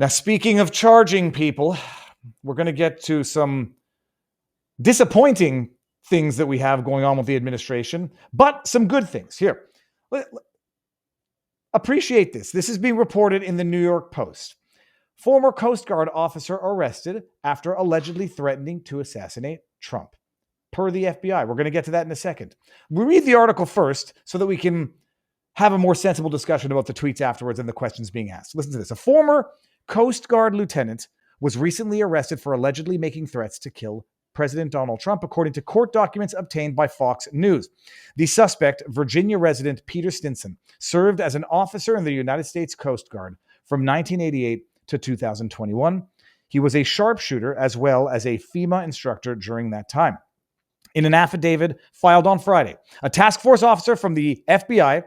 Now, speaking of charging people, we're going to get to some disappointing things that we have going on with the administration, but some good things. Here, appreciate this. This is being reported in the New York Post. Former Coast Guard officer arrested after allegedly threatening to assassinate Trump, per the FBI. We're going to get to that in a second. We read the article first so that we can have a more sensible discussion about the tweets afterwards and the questions being asked. Listen to this. A former Coast Guard lieutenant was recently arrested for allegedly making threats to kill President Donald Trump, according to court documents obtained by Fox News. The suspect, Virginia resident Peter Stinson, served as an officer in the United States Coast Guard from 1988 to 2021. He was a sharpshooter as well as a FEMA instructor during that time. In an affidavit filed on Friday, a task force officer from the FBI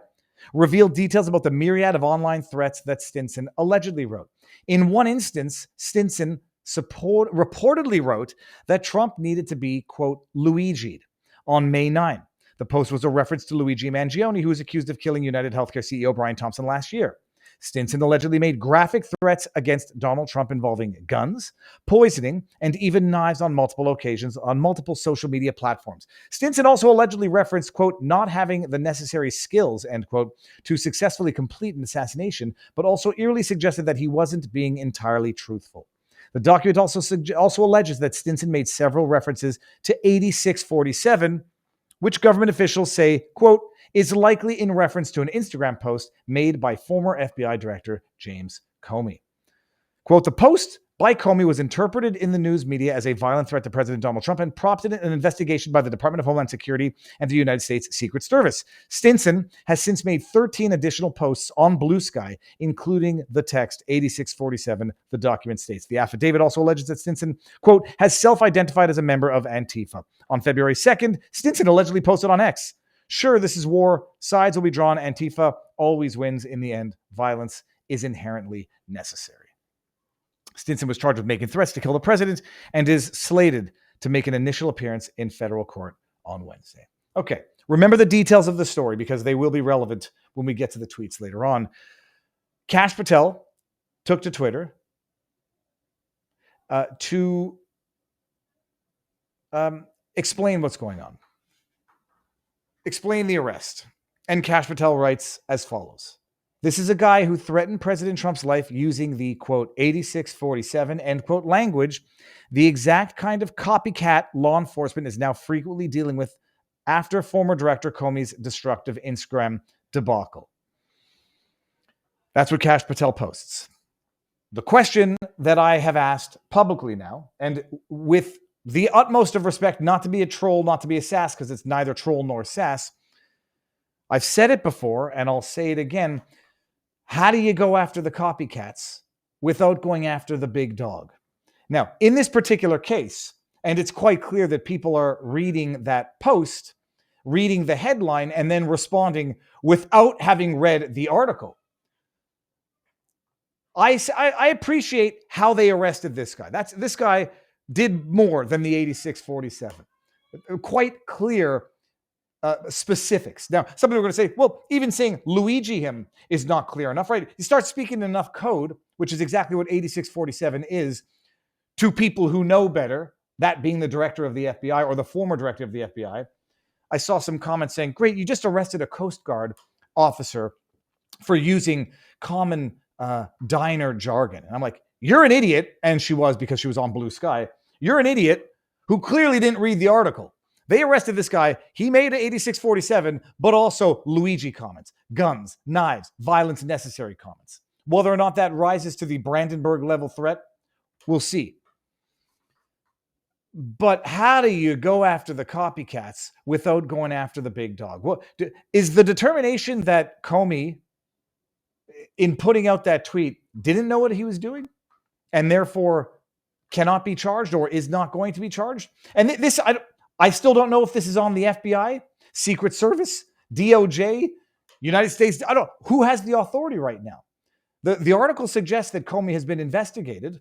revealed details about the myriad of online threats that Stinson allegedly wrote. In one instance, Stinson reportedly wrote that Trump needed to be, quote, Luigi'd on May 9. The post was a reference to Luigi Mangione, who was accused of killing United Healthcare CEO Brian Thompson last year. Stinson allegedly made graphic threats against Donald Trump involving guns, poisoning, and even knives on multiple occasions on multiple social media platforms. Stinson also allegedly referenced, quote, not having the necessary skills, end quote, to successfully complete an assassination, but also eerily suggested that he wasn't being entirely truthful. The document also alleges that Stinson made several references to 8647, which government officials say, quote, is likely in reference to an Instagram post made by former FBI Director James Comey. Quote, the post by Comey was interpreted in the news media as a violent threat to President Donald Trump and prompted an investigation by the Department of Homeland Security and the United States Secret Service. Stinson has since made 13 additional posts on Blue Sky, including the text 8647, the document states. The affidavit also alleges that Stinson, quote, has self-identified as a member of Antifa. On February 2nd, Stinson allegedly posted on X, sure, this is war. Sides will be drawn. Antifa always wins in the end. Violence is inherently necessary. Stinson was charged with making threats to kill the president and is slated to make an initial appearance in federal court on Wednesday. Okay, remember the details of the story because they will be relevant when we get to the tweets later on. Kash Patel took to Twitter to explain what's going on. Explain the arrest. And Kash Patel writes as follows. This is a guy who threatened President Trump's life using the, quote, 8647, end quote, language, the exact kind of copycat law enforcement is now frequently dealing with after former Director Comey's destructive Instagram debacle. That's what Kash Patel posts. The question that I have asked publicly now, and with the utmost of respect, not to be a troll, not to be a sass, because it's neither troll nor sass, I've said it before, and I'll say it again. How do you go after the copycats without going after the big dog? Now, in this particular case, and it's quite clear that people are reading that post, reading the headline, and then responding without having read the article. I appreciate how they arrested this guy. This guy did more than the 8647. Quite clear specifics. Now, some people are going to say, well, even saying Luigi him is not clear enough, right? You start speaking enough code, which is exactly what 8647 is, to people who know better, that being the director of the FBI or the former director of the FBI. I saw some comments saying, great, you just arrested a Coast Guard officer for using common diner jargon. And I'm like, you're an idiot. And she was, because she was on Blue Sky. You're an idiot who clearly didn't read the article. They arrested this guy. He made an 8647, but also Luigi comments, guns, knives, violence necessary comments. Whether or not that rises to the Brandenburg level threat, we'll see. But how do you go after the copycats without going after the big dog? What is the determination that Comey, in putting out that tweet, didn't know what he was doing and therefore cannot be charged or is not going to be charged? And this, I still don't know if this is on the FBI, Secret Service, DOJ, United States. I don't know. Who has the authority right now? The article suggests that Comey has been investigated,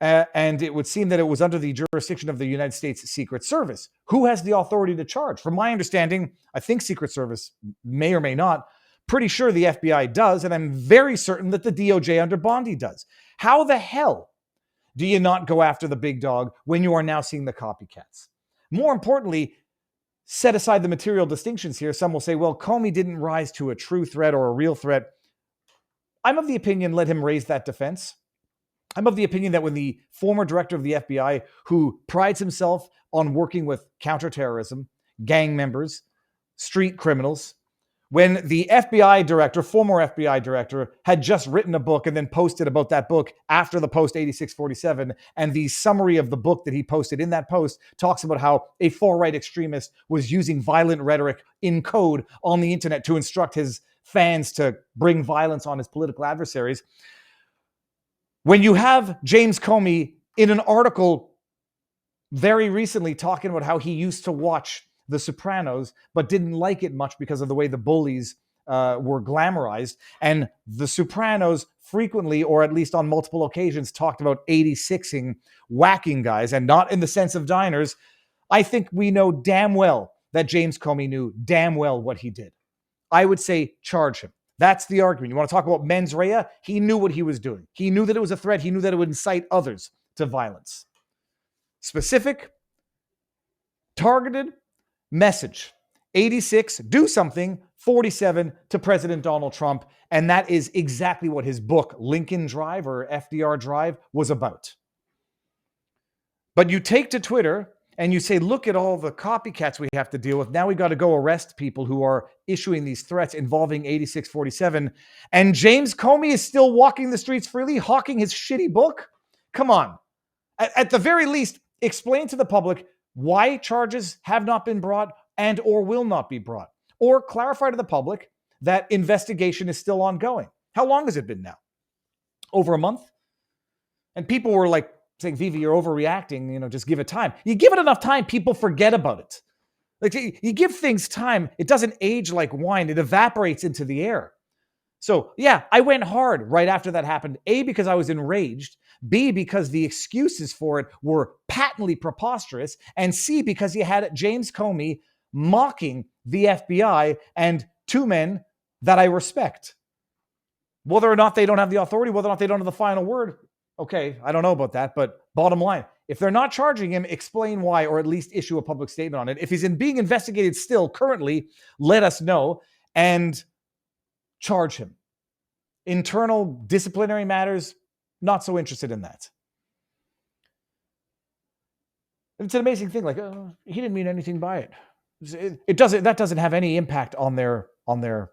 and it would seem that it was under the jurisdiction of the United States Secret Service. Who has the authority to charge? From my understanding, I think Secret Service may or may not. Pretty sure the FBI does, and I'm very certain that the DOJ under Bondi does. How the hell do you not go after the big dog when you are now seeing the copycats? More importantly, set aside the material distinctions here. Some will say, well, Comey didn't rise to a true threat or a real threat. I'm of the opinion, let him raise that defense. I'm of the opinion that when the former director of the FBI, who prides himself on working with counterterrorism, gang members, street criminals, when the FBI director, former FBI director, had just written a book and then posted about that book after the post 8647, and the summary of the book that he posted in that post talks about how a far-right extremist was using violent rhetoric in code on the internet to instruct his fans to bring violence on his political adversaries. When you have James Comey in an article very recently talking about how he used to watch The Sopranos, but didn't like it much because of the way the bullies were glamorized, and The Sopranos frequently, or at least on multiple occasions, talked about 86ing, whacking guys, and not in the sense of diners, I think we know damn well that James Comey knew damn well what he did. I would say charge him. That's the argument. You want to talk about mens rea? He knew what he was doing. He knew that it was a threat. He knew that it would incite others to violence. Specific, targeted message. 86, do something. 47 to President Donald Trump. And that is exactly what his book, Lincoln Drive or FDR Drive, was about. But you take to Twitter and you say, look at all the copycats we have to deal with. Now we got to go arrest people who are issuing these threats involving 8647. And James Comey is still walking the streets freely, hawking his shitty book? Come on. At the very least, explain to the public why charges have not been brought and or will not be brought. Or clarify to the public that investigation is still ongoing. How long has it been now? Over a month? And people were like, saying, Vivi, you're overreacting, just give it time. You give it enough time, people forget about it. Like, you give things time, it doesn't age like wine, it evaporates into the air. So yeah, I went hard right after that happened. A, because I was enraged. B, because the excuses for it were patently preposterous. And C, because you had James Comey mocking the FBI and two men that I respect. Whether or not they don't have the authority, whether or not they don't have the final word, okay, I don't know about that, but bottom line, if they're not charging him, explain why, or at least issue a public statement on it. If he's being investigated still currently, let us know and charge him. Internal disciplinary matters, not so interested in that. It's an amazing thing. Like, he didn't mean anything by it. That doesn't have any impact on their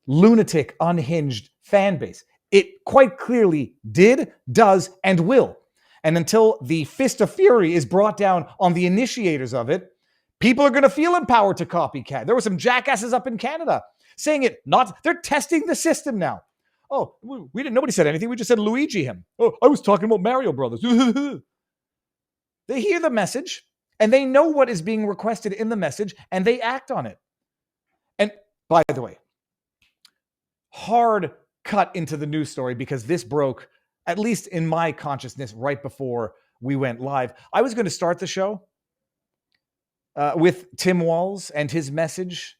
lunatic, unhinged fan base. It quite clearly did, does, and will. And until the fist of fury is brought down on the initiators of it, people are going to feel empowered to copycat. There were some jackasses up in Canada saying it. They're testing the system now. Oh, we didn't. Nobody said anything. We just said Luigi him. Oh, I was talking about Mario Brothers. They hear the message and they know what is being requested in the message and they act on it. And by the way, hard cut into the news story because this broke, at least in my consciousness, right before we went live. I was going to start the show with Tim Walz and his message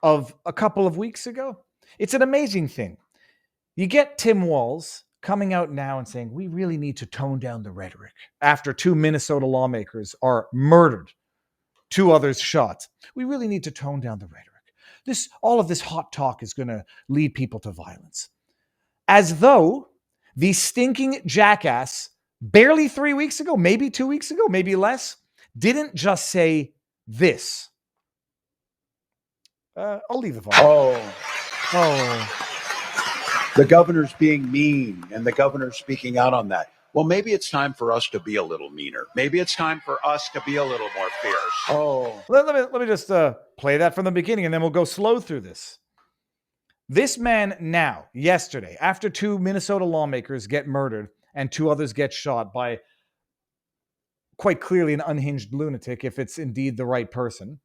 of a couple of weeks ago. It's an amazing thing. You get Tim Walz coming out now and saying, we really need to tone down the rhetoric after two Minnesota lawmakers are murdered, two others shot. We really need to tone down the rhetoric. All of this hot talk is going to lead people to violence. As though the stinking jackass barely 3 weeks ago, maybe 2 weeks ago, maybe less, didn't just say this. I'll leave the volume. Oh. The governor's being mean and the governor's speaking out on that. Well, maybe it's time for us to be a little meaner. Maybe it's time for us to be a little more fierce. Let me just play that from the beginning and then we'll go slow through this. This man now, yesterday, after two Minnesota lawmakers get murdered and two others get shot by quite clearly an unhinged lunatic, if it's indeed the right person,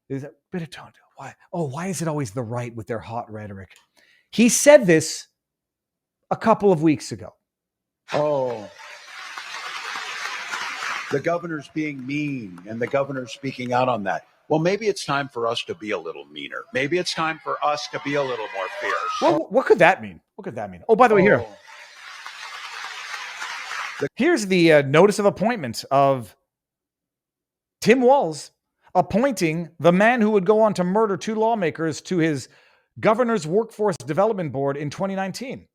is a bit of tone down. Why? Oh, why is it always the right with their hot rhetoric? He said this a couple of weeks ago. The governor's being mean and the governor's speaking out on that. Well, maybe it's time for us to be a little meaner. Maybe it's time for us to be a little more fierce. Well, what could that mean? What could that mean? Oh, by the way, here. Here's the notice of appointment of Tim Walz appointing the man who would go on to murder 2 lawmakers to his governor's workforce development board in 2019.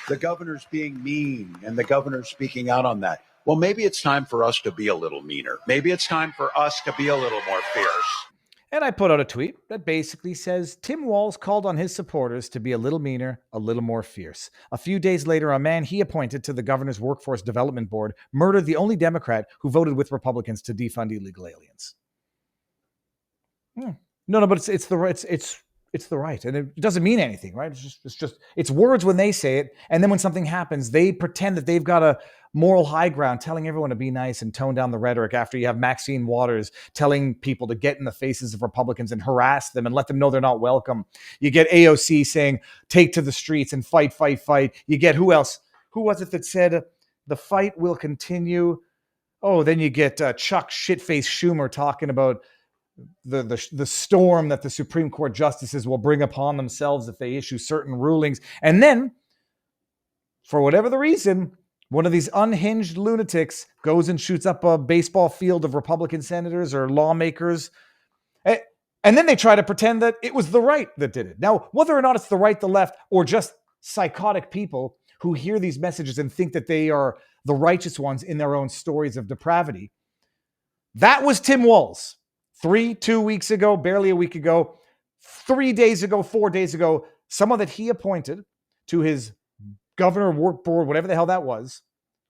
The governor's being mean and the governor's speaking out on that. Well, maybe it's time for us to be a little meaner. Maybe it's time for us to be a little more fierce. And I put out a tweet that basically says Tim Walz called on his supporters to be a little meaner, a little more fierce. A few days later, a man he appointed to the governor's workforce development board murdered the only Democrat who voted with Republicans to defund illegal aliens. No, but it's the right, and it doesn't mean anything, right? It's words when they say it, and then when something happens, they pretend that they've got a moral high ground, telling everyone to be nice and tone down the rhetoric. After you have Maxine Waters telling people to get in the faces of Republicans and harass them and let them know they're not welcome. You get AOC saying take to the streets and fight, fight, fight. You get who else? Who was it that said the fight will continue? Oh, then you get Chuck Shitface Schumer talking about the storm that the Supreme Court justices will bring upon themselves if they issue certain rulings. And then, for whatever the reason, one of these unhinged lunatics goes and shoots up a baseball field of Republican senators or lawmakers. And then they try to pretend that it was the right that did it. Now, whether or not it's the right, the left, or just psychotic people who hear these messages and think that they are the righteous ones in their own stories of depravity, that was Tim Walz. 2 weeks ago, barely a week ago, 3 days ago, 4 days ago, someone that he appointed to his governor work board, whatever the hell that was,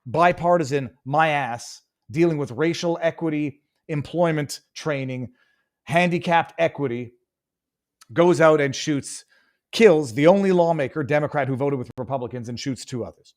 bipartisan, my ass, dealing with racial equity, employment training, handicapped equity, goes out and kills the only lawmaker, Democrat, who voted with Republicans and shoots 2 others.